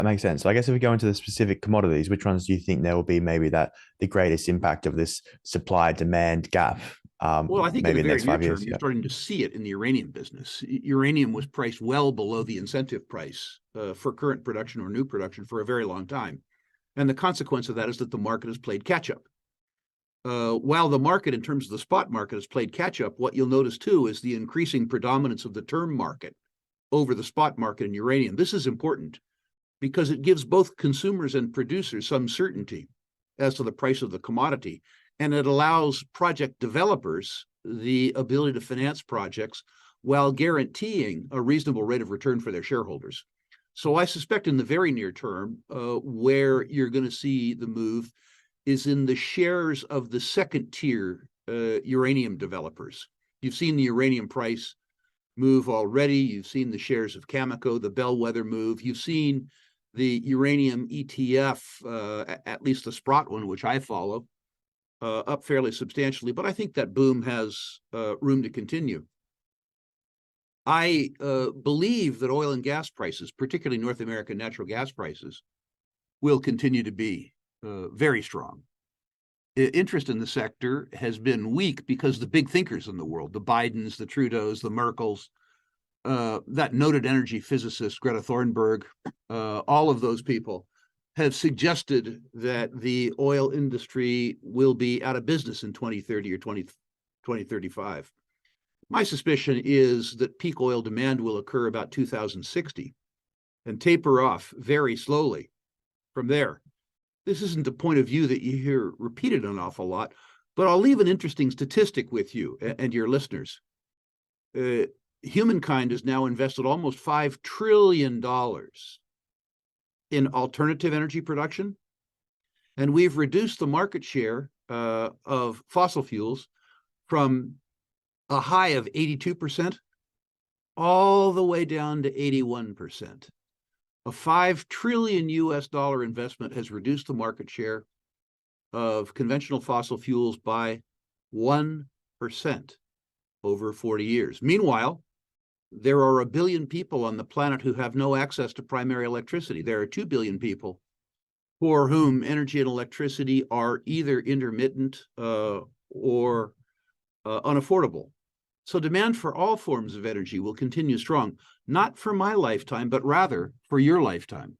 That makes sense. So I guess if we go into the specific commodities, which ones do you think there will be maybe that the greatest impact of this supply demand gap? Well, I think in Maybe the in the very next near 5 years. term, you're Yeah. starting to see it in the uranium business. Uranium was priced well below the incentive price for current production or new production for a very long time. And the consequence of that is that the market has played catch up. While the market, in terms of the spot market, has played catch up, what you'll notice too is the increasing predominance of the term market over the spot market in uranium. This is important because it gives both consumers and producers some certainty as to the price of the commodity. And it allows project developers the ability to finance projects while guaranteeing a reasonable rate of return for their shareholders. So I suspect in the very near term, where you're going to see the move is in the shares of the second tier uranium developers. You've seen the uranium price move already. You've seen the shares of Cameco, the bellwether move. You've seen the uranium ETF, at least the Sprott one, which I follow, up fairly substantially. But I think that boom has room to continue. I believe that oil and gas prices, particularly North American natural gas prices, will continue to be very strong. Interest in the sector has been weak because the big thinkers in the world, the Bidens, the Trudeaus, the Merkels, that noted energy physicist Greta Thunberg, all of those people have suggested that the oil industry will be out of business in 2030 or 2035. My suspicion is that peak oil demand will occur about 2060 and taper off very slowly from there. This isn't a point of view that you hear repeated an awful lot, but I'll leave an interesting statistic with you and your listeners. Humankind has now invested almost $5 trillion in alternative energy production, and we've reduced the market share of fossil fuels from a high of 82% all the way down to 81%. A $5 trillion investment has reduced the market share of conventional fossil fuels by 1% over 40 years. Meanwhile, there are 1 billion people on the planet who have no access to primary electricity. There are 2 billion people for whom energy and electricity are either intermittent or unaffordable. So demand for all forms of energy will continue strong, not for my lifetime, but rather for your lifetime.